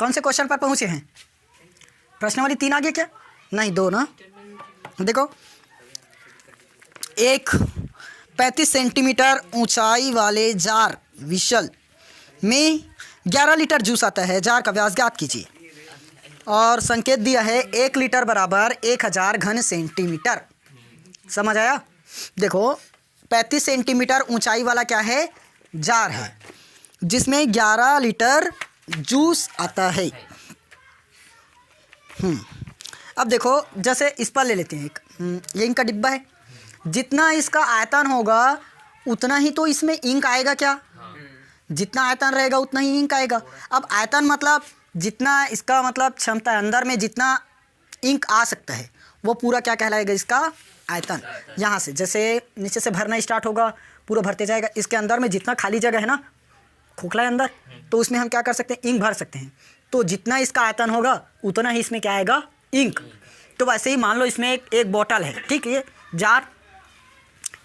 कौन से क्वेश्चन पर पहुँचे हैं? प्रश्न वाली 3 आ गया क्या? नहीं, 2 ना। देखो, एक 35 सेंटीमीटर ऊंचाई वाले जार विशल में 11 लीटर जूस आता है। जार का व्यास ज्ञात कीजिए और संकेत दिया है 1 लीटर बराबर 1000 घन सेंटीमीटर। समझ आया? देखो, 35 सेंटीमीटर ऊंचाई वाला क्या है? जार है, जिसमें 11 लीटर जूस आता है। अब देखो, जैसे इस पर ले लेते हैं एक, ये इंक का डिब्बा है। जितना इसका आयतन होगा उतना ही तो इसमें इंक आएगा क्या? जितना आयतन रहेगा उतना ही इंक आएगा। अब आयतन मतलब जितना इसका मतलब क्षमता है, अंदर में जितना इंक आ सकता है वो पूरा क्या कहलाएगा? इसका आयतन। यहाँ से जैसे नीचे से भरना स्टार्ट होगा, पूरा भरते जाएगा। इसके अंदर में जितना खाली जगह है ना, खोखला है अंदर, तो उसमें हम क्या कर सकते हैं? इंक भर सकते हैं। तो जितना इसका आयतन होगा उतना ही इसमें क्या आएगा? इंक। तो वैसे ही मान लो इसमें एक बोतल है, ठीक है, ये जार,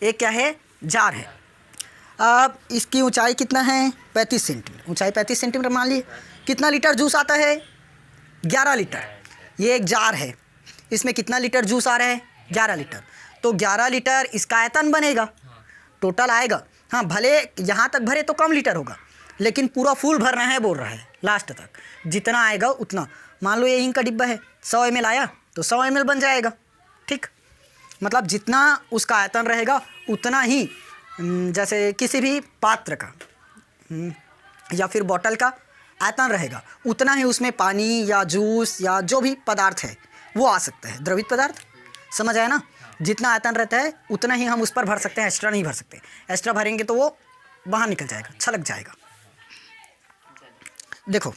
एक क्या है? जार है। अब इसकी ऊंचाई कितना है? 35 सेंटीमीटर। ऊंचाई 35 सेंटीमीटर मान लिए। कितना लीटर जूस आता है? 11 लीटर। ये एक जार है, इसमें कितना लीटर जूस आ रहा है? 11 लीटर। तो 11 लीटर इसका आयतन बनेगा, टोटल आएगा। हाँ, भले यहाँ तक भरे तो कम लीटर होगा, लेकिन पूरा फुल भरना है बोल रहा है, लास्ट तक जितना आएगा उतना। मान लो ये इंक का डिब्बा है, 100 ml आया तो 100 ml बन जाएगा, ठीक। मतलब जितना उसका आयतन रहेगा उतना ही, जैसे किसी भी पात्र का या फिर बोतल का आयतन रहेगा उतना ही उसमें पानी या जूस या जो भी पदार्थ है वो आ सकता है, द्रवित पदार्थ। समझ आया ना? जितना आयतन रहता है उतना ही हम उस पर भर सकते हैं, एक्स्ट्रा नहीं भर सकते। एक्स्ट्रा भरेंगे तो वो बाहर निकल जाएगा, छलक जाएगा। देखो,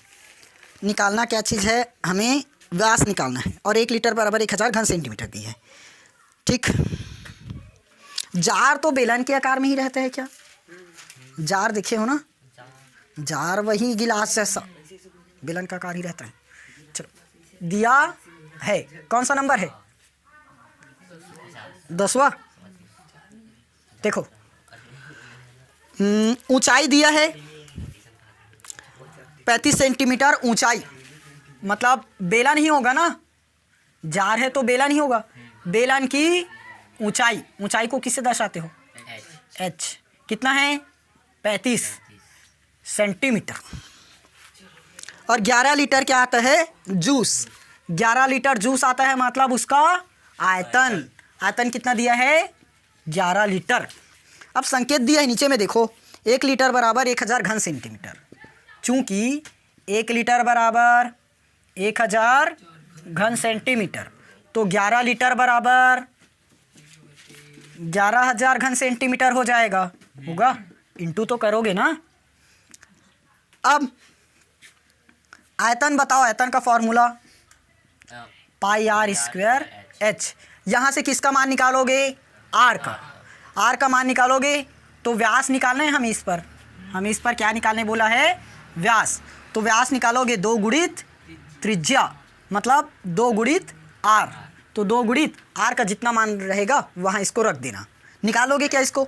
निकालना क्या चीज़ है? हमें व्यास निकालना है और 1 लीटर बराबर 1000 घन सेंटीमीटर दी है, ठीक। जार तो बेलन के आकार में ही रहता है क्या? जार देखे हो ना, जार वही गिलास जैसा बेलन का आकार ही रहता है। चलो, दिया है, कौन सा नंबर है? 10वां। देखो, ऊंचाई दिया है 35 सेंटीमीटर ऊंचाई, मतलब बेलन ही होगा ना, जार है तो बेलन ही होगा। बेलन की ऊंचाई, ऊंचाई को किससे दर्शाते हो? h। कितना है? 35 सेंटीमीटर। और 11 लीटर क्या आता है? जूस। 11 लीटर जूस आता है, मतलब उसका आयतन। आयतन कितना दिया है? 11 लीटर। अब संकेत दिया है नीचे में, देखो, 1 लीटर बराबर 1000 घन सेंटीमीटर। चूंकि 1 लीटर बराबर 1000 घन सेंटीमीटर, तो 11 लीटर बराबर 11000 घन सेंटीमीटर हो जाएगा, होगा। इंटू तो करोगे ना। अब आयतन बताओ, आयतन का formula pi are square H. यहाँ से किसका मान निकालोगे? आर का। आर का मान निकालोगे तो व्यास निकालना है हम इस पर क्या निकालने बोला है? व्यास। तो व्यास निकालोगे 2 गुणित त्रिज्या, मतलब 2 गुणित आर। तो 2 गुणित आर का जितना मान रहेगा वहाँ इसको रख देना। निकालोगे क्या इसको?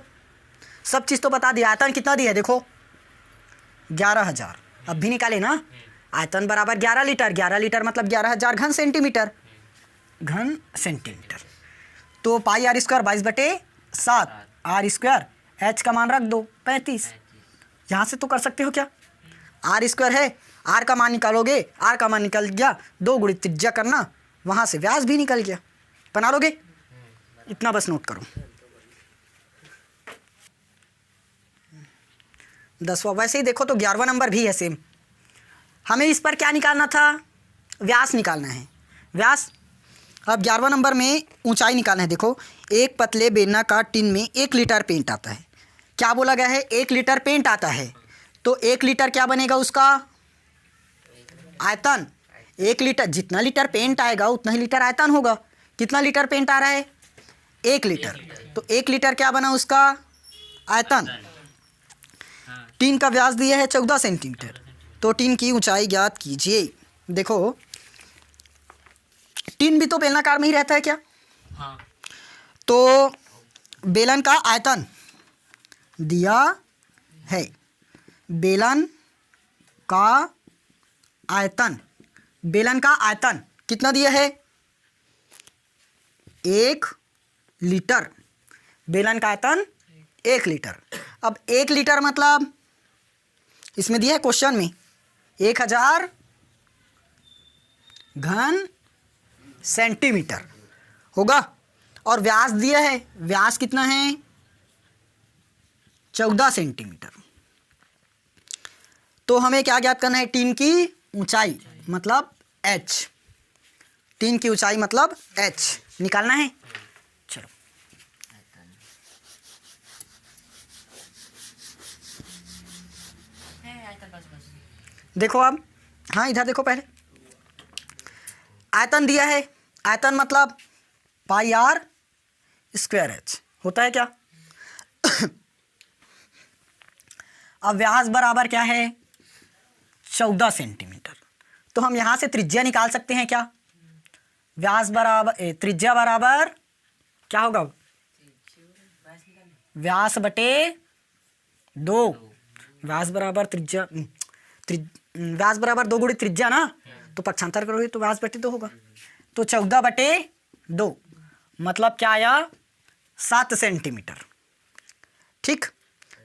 सब चीज़ तो बता दिया। आयतन कितना दिया है? देखो 11000। अब भी निकाले ना, आयतन बराबर 11 लीटर। 11 लीटर मतलब 11000 घन सेंटीमीटर। घन सेंटीमीटर तो pi are square 22/7 r square, H का मान रख दो 35। यहाँ से तो कर सकते हो क्या? आर स्क्वायर है, आर का मान निकालोगे, आर का मान निकल गया, 2 गुणित त्रिज्या करना, वहाँ से व्यास भी निकल गया। बना लोगे? इतना बस नोट करो। 10वां। वैसे ही देखो तो 11वां नंबर भी है सेम। हमें इस पर क्या निकालना था? व्यास निकालना है, व्यास। अब 11वां नंबर में ऊंचाई निकालना है। देखो, एक पतले बेलनाकार टिन में 1 लीटर पेंट आता है। क्या बोला गया है? 1 लीटर पेंट आता है। तो 1 लीटर क्या बनेगा उसका? आयतन। 1 लीटर, जितना लीटर पेंट आएगा उतना ही लीटर आयतन होगा। कितना लीटर पेंट आ रहा है? 1 लीटर। तो 1 लीटर क्या बना उसका? आयतन। टिन का व्यास दिया है 14 सेंटीमीटर। तो टिन की ऊंचाई ज्ञात कीजिए। देखो, टिन भी तो बेलनाकार में ही रहता है क्या? हाँ। तो बेलन का आयतन दिया है, बेलन का आयतन, बेलन का आयतन कितना दिया है? 1 लीटर। बेलन का आयतन 1 लीटर। अब 1 लीटर मतलब इसमें दिया है क्वेश्चन में 1000 घन सेंटीमीटर होगा। और व्यास दिया है, व्यास कितना है? 14 सेंटीमीटर। तो हमें क्या ज्ञात करना है? टीन की ऊंचाई मतलब h। टीन की ऊंचाई मतलब h निकालना है। चलो देखो अब, हाँ इधर देखो पहले। आयतन दिया है, आयतन मतलब पाई r स्क्वायर h होता है क्या? अब व्यास बराबर क्या है? 14 सेंटीमीटर। तो हम यहाँ से त्रिज्या निकाल सकते हैं क्या? व्यास बराबर त्रिज्या बराबर क्या होगा? व्यास बटे 2। व्यास बराबर त्रिज्या, व्यास बराबर 2 गुणित त्रिज्या ना, तो पक्षांतर करोगे तो व्यास बटे 2 होगा। तो 14 बटे 2 मतलब क्या आया? 7 सेंटीमीटर। ठीक,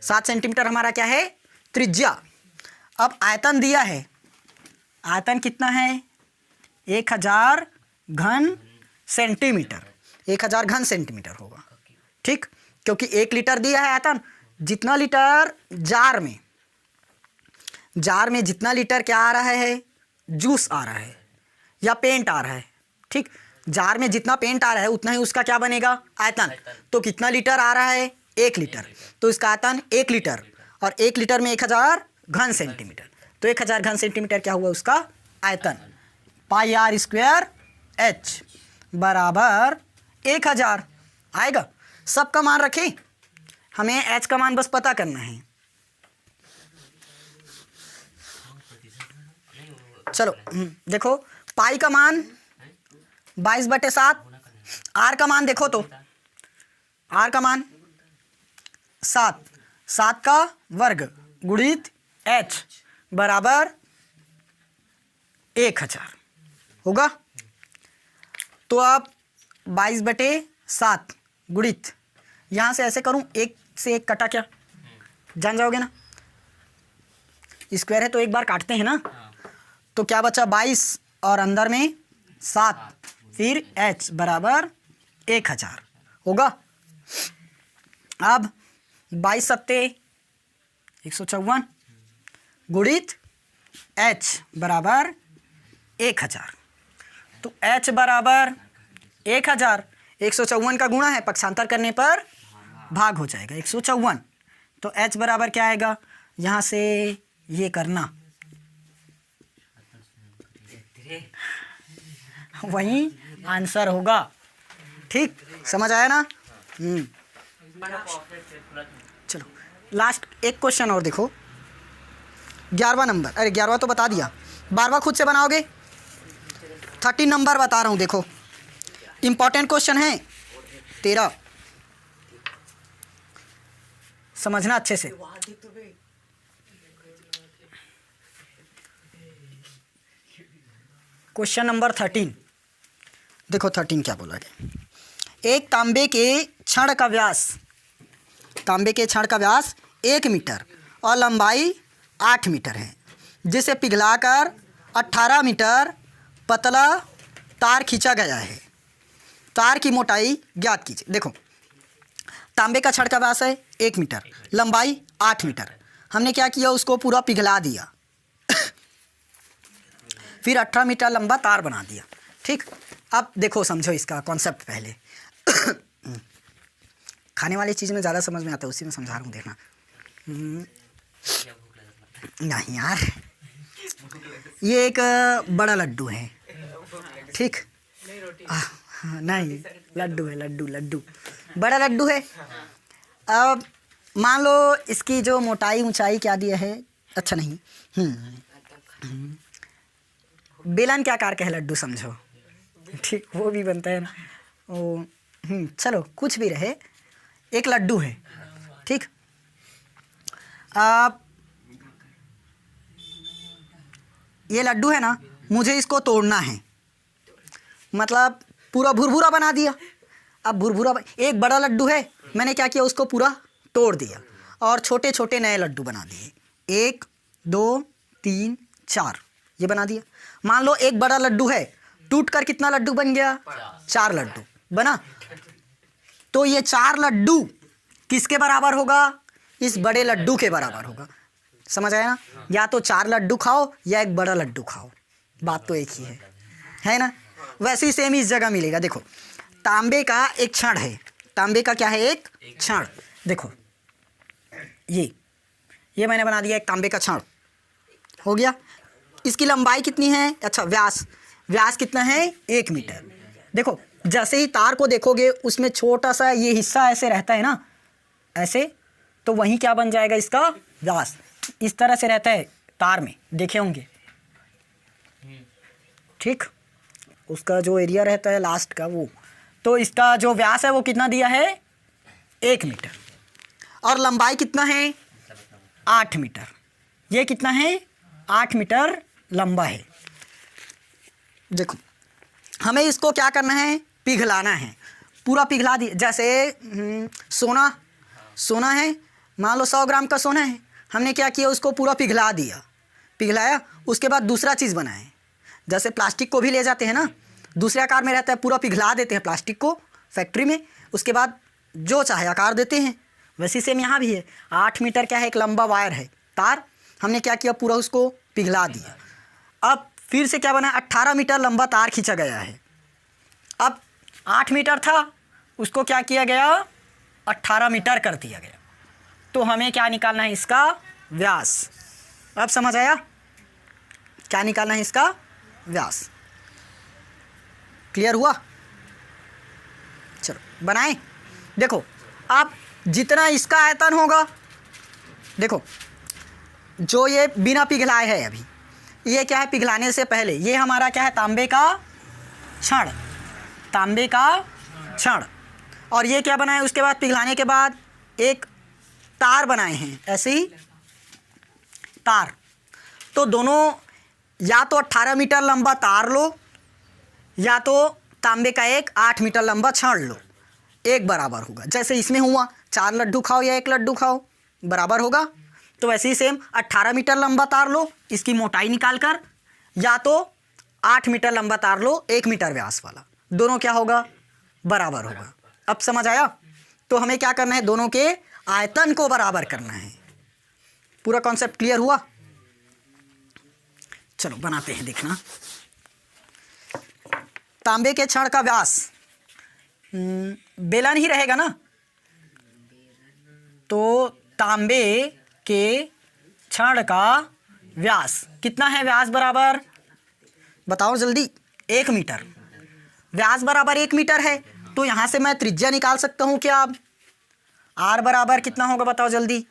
7 सेंटीमीटर हमारा क्या है? त्रिज्या। अब आयतन दिया है, आयतन कितना है? 1000 घन सेंटीमीटर। 1000 घन सेंटीमीटर होगा। ठीक, क्योंकि 1 लीटर दिया है आयतन। जितना लीटर जार में जितना लीटर क्या आ रहा है? जूस आ रहा है या पेंट आ रहा है। ठीक, जार में जितना पेंट आ रहा है उतना ही उसका क्या बनेगा? आयतन। तो कितना लीटर आ रहा है? 1 लीटर। तो इसका आयतन 1 लीटर, और 1 लीटर में 1000 घन सेंटीमीटर। तो 1000 घन सेंटीमीटर क्या हुआ उसका? आयतन। पाई r स्क्वायर h बराबर 1000 आएगा। सब का मान रखें, हमें h का मान बस पता करना है। चलो देखो, पाई का मान 22/7, r का मान देखो तो r का मान 7 का वर्ग गुणित h बराबर 1000 होगा। तो अब 22/7 गुणित, यहाँ से ऐसे करूँ, 1 से 1 कटा क्या? जान जाओगे ना, स्क्वायर है तो एक बार काटते हैं ना। तो क्या बचा? 22 और अंदर में 7, फिर h बराबर 1000 होगा। अब 22 सत्ते 154 गुणित h बराबर 1000। तो h बराबर 1000, 154 का गुणा है, पक्षांतर करने पर भाग हो जाएगा 154। तो h बराबर क्या आएगा? यहाँ से ये करना, वही आंसर होगा। ठीक, समझ आया ना? चलो लास्ट एक क्वेश्चन और देखो, 11वां नंबर। अरे 11वां तो बता दिया, 12वां खुद से बनाओगे। 13 नंबर बता रहा हूँ, देखो इंपॉर्टेंट क्वेश्चन है 13, समझना अच्छे से। क्वेश्चन नंबर 13 देखो, 13 क्या बोला गया? एक तांबे के छड़ का व्यास 1 मीटर और लंबाई 8 मीटर है, जिसे पिघलाकर 18 मीटर पतला तार खींचा गया है। तार की मोटाई ज्ञात कीजिए। देखो, तांबे का छड़ का व्यास है 1 मीटर, लंबाई 8 मीटर। हमने क्या किया? उसको पूरा पिघला दिया, फिर 18 मीटर लंबा तार बना दिया। ठीक, अब देखो समझो इसका कॉन्सेप्ट पहले। खाने वाली चीज़ में ज़्यादा समझ में आता है, उसी में समझा रहा हूँ, देखना। नहीं यार, ये एक बड़ा लड्डू है। ठीक, नहीं, लड्डू है, लड्डू बड़ा लड्डू है। अब मान लो इसकी जो मोटाई ऊंचाई क्या दिया है? अच्छा नहीं, बेलन के आकार का है लड्डू, समझो। ठीक, वो भी बनता है ना वो। चलो कुछ भी रहे, एक लड्डू है। ठीक, आप ये लड्डू है ना, मुझे इसको तोड़ना है, मतलब पूरा भुरभुरा बना दिया। अब भुरभुरा एक बड़ा लड्डू है, मैंने क्या किया, उसको पूरा तोड़ दिया और छोटे छोटे नए लड्डू बना दिए। 1 2 3 4 ये बना दिया। मान लो एक बड़ा लड्डू है, टूट कर कितना लड्डू बन गया, 4 लड्डू बना। तो ये 4 लड्डू किसके बराबर होगा, इस बड़े लड्डू के बराबर होगा। समझ आया ना? या तो 4 लड्डू खाओ या एक बड़ा लड्डू खाओ, बात तो एक ही है ना? वैसे ही सेम इस जगह मिलेगा। देखो तांबे का एक छड़ है, तांबे का क्या है, एक छड़। देखो ये मैंने बना दिया एक तांबे का छड़, हो गया। इसकी लंबाई कितनी है, अच्छा व्यास कितना है, 1 मीटर। देखो जैसे ही तार को देखोगे उसमें छोटा सा ये हिस्सा ऐसे रहता है ना, ऐसे, तो वहीं क्या बन जाएगा, इसका व्यास इस तरह से रहता है तार में, देखे होंगे, ठीक, उसका जो एरिया रहता है लास्ट का वो। तो इसका जो व्यास है वो कितना दिया है, 1 मीटर। और लंबाई कितना है, 8 मीटर। ये कितना है, 8 मीटर लंबा है। देखो हमें इसको क्या करना है, पिघलाना है, पूरा पिघला दिया। जैसे सोना है, मान लो 100 ग्राम का सोना है, हमने क्या किया, उसको पूरा पिघला दिया, पिघलाया, उसके बाद दूसरा चीज़ बनाए। जैसे प्लास्टिक को भी ले जाते हैं ना, दूसरे आकार में रहता है, पूरा पिघला देते हैं प्लास्टिक को फैक्ट्री में, उसके बाद जो चाहे आकार देते हैं। वैसे सेम यहाँ भी है, 8 मीटर क्या है, एक लंबा वायर है, तार, हमने क्या किया, पूरा उसको पिघला दिया। अब फिर से क्या बना, 18 मीटर लंबा तार खींचा गया है। अब 8 मीटर था, उसको क्या किया गया, 18 मीटर कर दिया गया। तो हमें क्या निकालना है, इसका व्यास। अब समझ आया, क्या निकालना है, इसका व्यास। क्लियर हुआ? चलो बनाएं। देखो अब जितना इसका आयतन होगा, देखो जो ये बिना पिघलाए है अभी, ये क्या है, पिघलाने से पहले ये हमारा क्या है, तांबे का छड़, तांबे का छड़। और ये क्या बनाए, उसके बाद पिघलाने के बाद एक तार बनाए हैं, ऐसे ही तार। तो दोनों या तो 18 मीटर लंबा तार लो, या तो तांबे का एक 8 मीटर लंबा छड़ लो, एक बराबर होगा। जैसे इसमें हुआ, 4 लड्डू खाओ या 1 लड्डू खाओ, बराबर होगा। तो वैसे ही सेम 18 मीटर लंबा तार लो, इसकी मोटाई निकाल कर, या तो 8 मीटर लंबा तार लो 1 मीटर व्यास वाला, दोनों क्या होगा, बराबर होगा। अब समझ आया? तो हमें क्या करना है, दोनों के आयतन को बराबर करना है। पूरा कॉन्सेप्ट क्लियर हुआ? चलो बनाते हैं, देखना। तांबे के छड़ का व्यास, बेलन ही रहेगा ना, तो तांबे के छड़ का व्यास कितना है, व्यास बराबर, बताओ जल्दी, 1 मीटर। व्यास बराबर 1 मीटर है, तो यहाँ से मैं त्रिज्या निकाल सकता हूँ क्या? आर बराबर कितना होगा, बताओ जल्दी।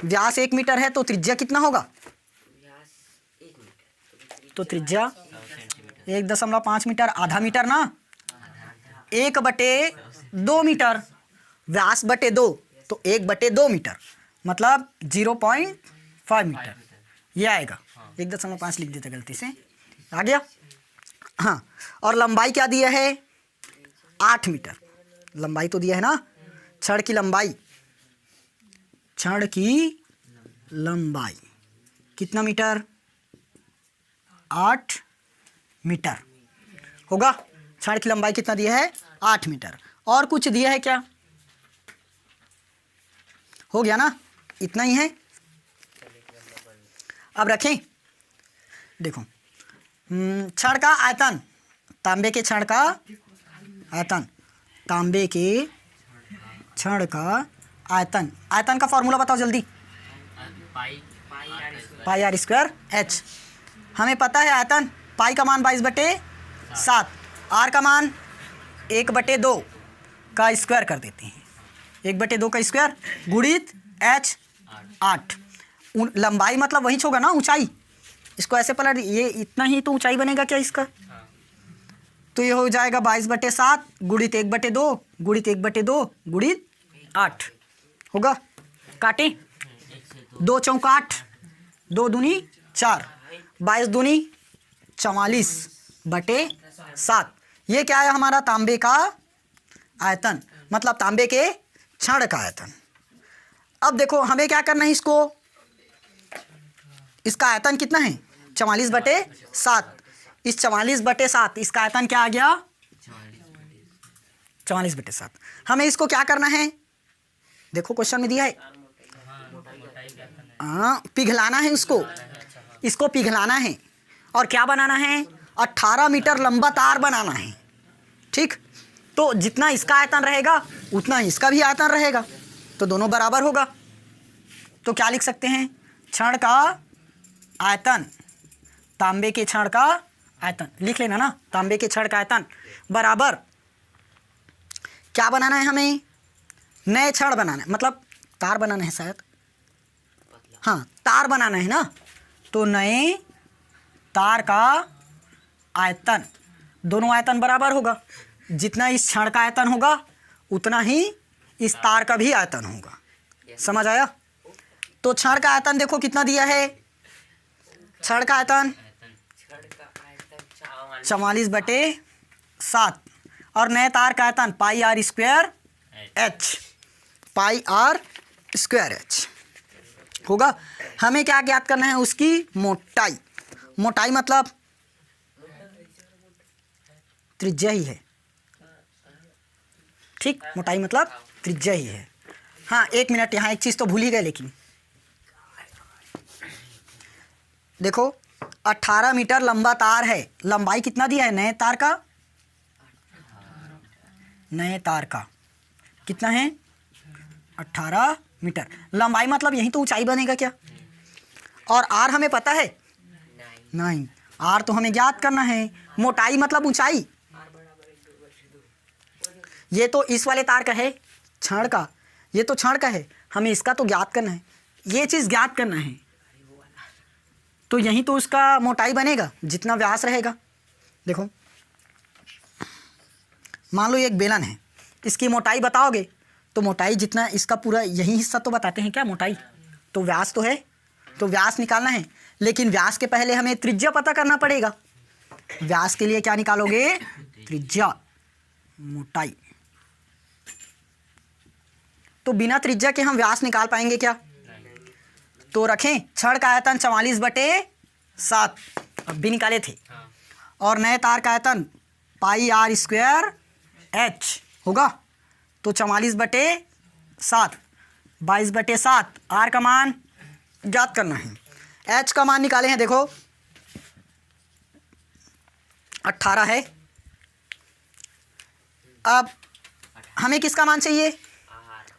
व्यास 1 मीटर है तो त्रिज्या कितना होगा, तो त्रिज्या 1.5 मीटर, आधा मीटर ना, 1/2 मीटर, व्यास बटे 2, तो 1/2 मीटर, मतलब 0.5 मीटर ये आएगा। 1.5 लिख देते गलती से, आ गया। हाँ, और लंबाई क्या दिया है, 8 मीटर लंबाई तो दिया है ना। छड़ की लंबाई, छड़ की लंबाई कितना मीटर, 8 मीटर होगा। छड़ की लंबाई कितना दिया है, 8 मीटर। और कुछ दिया है क्या, हो गया ना, इतना ही है। अब रखें, देखो छड़ का आयतन, तांबे के छड़ का आयतन, तांबे के छड़ का आयतन, आयतन का फॉर्मूला बताओ जल्दी, पाई आर स्क्वायर एच। हमें पता है आयतन, पाई का मान 22/7, आर का मान 1/2 का स्क्वायर कर देते हैं, 1/2 का स्क्वायर गुणित एच 8। लंबाई मतलब वही होगा ना, ऊंचाई, इसको ऐसे पलट, ये इतना ही तो ऊंचाई बनेगा क्या इसका, तो ये हो जाएगा 22/7 गुणित 1/2 गुणित 1/2 गुणित 8 होगा। काटें, 2 चौका 8, 2 दूनी 4, 22 दूनी 44/7। ये क्या है हमारा तांबे का आयतन, मतलब तांबे के क्षण का आयतन। अब देखो हमें क्या करना है, इसका आयतन कितना है 44/7। इस 44/7 इसका आयतन क्या आ गया 44/7। हमें इसको क्या करना है, देखो क्वेश्चन में दिया है, पिघलाना है इसको पिघलाना है और क्या बनाना है 18 मीटर लंबा तार बनाना है। ठीक, तो जितना इसका आयतन रहेगा उतना ही इसका भी आयतन रहेगा, तो दोनों बराबर होगा। तो क्या लिख सकते हैं, क्षण का आयतन, तांबे के क्षण का आयतन लिख लेना ना, तांबे के क्षण का आयतन बराबर क्या बनाना है, हमें नए क्षण बनाना है, मतलब तार बनाना है शायद, हाँ तार बनाना है ना, तो नए तार का आयतन, दोनों आयतन बराबर होगा। जितना इस क्षण का आयतन होगा उतना ही इस तार का भी आयतन होगा। समझ आया? तो क्षण का आयतन देखो कितना दिया है, क्षण का आयतन 44/7 और नए तार का आयतन πr² होगा। हमें क्या ज्ञात करना है, उसकी मोटाई। मोटाई मतलब त्रिज्या ही है, ठीक, मोटाई मतलब त्रिज्या ही है। हाँ 1 मिनट, यहाँ एक चीज़ तो भूल ही गए, लेकिन देखो 18 मीटर लंबा तार है, लंबाई कितना दिया है नए तार का, नए तार का कितना है 18 मीटर लंबाई, मतलब यही तो ऊंचाई बनेगा क्या। और आर हमें पता है नहीं, आर तो हमें ज्ञात करना है। मोटाई मतलब ऊंचाई, ये तो इस वाले तार का है क्षण का, ये तो क्षण का है, हमें इसका तो ज्ञात करना है, ये चीज़ ज्ञात करना है, तो यही तो उसका मोटाई बनेगा जितना व्यास रहेगा। देखो मान लो एक बेलन है, इसकी मोटाई बताओगे तो मोटाई जितना इसका पूरा यही हिस्सा तो बताते हैं क्या मोटाई, तो व्यास तो है, तो व्यास निकालना है, लेकिन व्यास के पहले हमें त्रिज्या पता करना पड़ेगा। व्यास के लिए क्या निकालोगे, त्रिज्या, मोटाई। तो बिना त्रिज्या के हम व्यास निकाल पाएंगे क्या, तो रखें क्षण का आयतन 44/7 अब भी निकाले थे, और नए तार का आयतन πr² होगा, तो 44/7 22/7 आर का मान ज्ञात करना है। एच का मान निकाले हैं, देखो 18 है। अब हमें किसका मान चाहिए,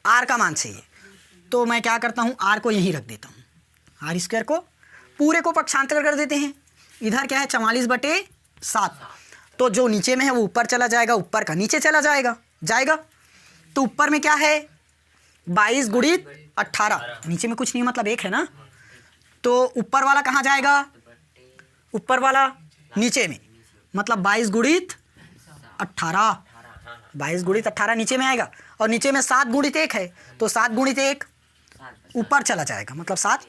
आर का मान चाहिए, तो मैं क्या करता हूँ आर को यहीं रख देता हूँ, r² को पूरे को पक्षांतर कर देते हैं। इधर क्या है 44/7, तो जो नीचे में है वो ऊपर चला जाएगा, ऊपर का नीचे चला जाएगा, तो ऊपर में क्या है 22 × 18, नीचे में कुछ नहीं मतलब 1 है ना, तो ऊपर वाला कहाँ जाएगा, ऊपर वाला नीचे में, मतलब 22 × 18, 22 × 18 नीचे में आएगा, और नीचे में 7 × 1 है, तो 7 × 1 ऊपर चला जाएगा, मतलब 7,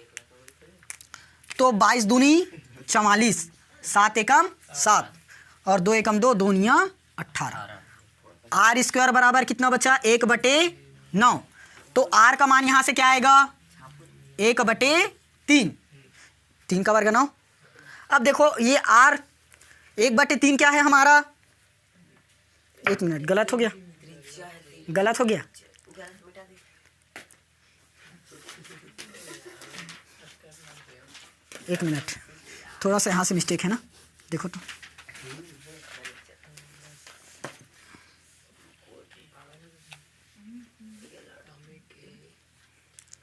तो 22 दूनी 44, 7 एकम 7 और 2 एकम 2, 2 निया 18। r² बराबर कितना बचा 1/9, तो r का मान यहाँ से क्या आएगा 1/3, 3 का वर्ग 9। अब देखो ये r 1/3 क्या है हमारा, 1 मिनट गलत हो गया, एक मिनट, थोड़ा सा यहाँ से मिस्टेक है ना, देखो तो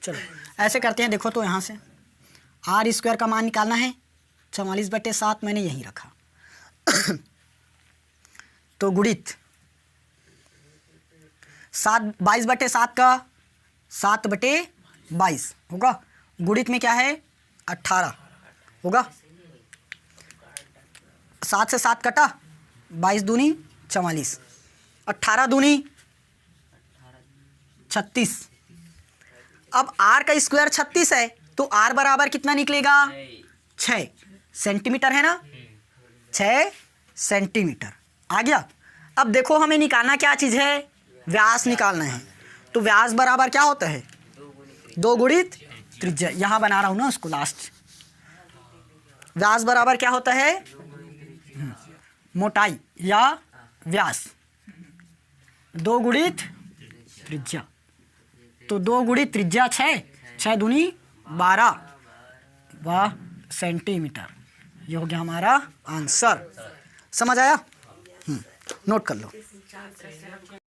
चलो ऐसे करते हैं। देखो तो यहाँ से r² का मान निकालना है, 44/7 मैंने यहीं रखा तो गुणित 22/7 का 7/22 होगा, गुणित में क्या है 18 होगा, 7 से 7 कटा, 22 दूनी 44, 18 दूनी 36। अब r का स्क्वायर 36 है, तो r बराबर कितना निकलेगा 6, सेंटीमीटर है ना, 6 सेंटीमीटर आ गया। अब देखो हमें निकालना क्या चीज़ है, व्यास निकालना है। तो व्यास बराबर क्या होता है, 2 गुणित त्रिज्या। यहाँ बना रहा हूँ ना उसको लास्ट। व्यास बराबर क्या होता है, मोटाई या व्यास 2 गुणित त्रिज्या। तो 2 गुणित त्रिज्या 6, 6 दूनी 12 सेंटीमीटर। ये हो गया हमारा आंसर। समझ आया? नोट कर लो।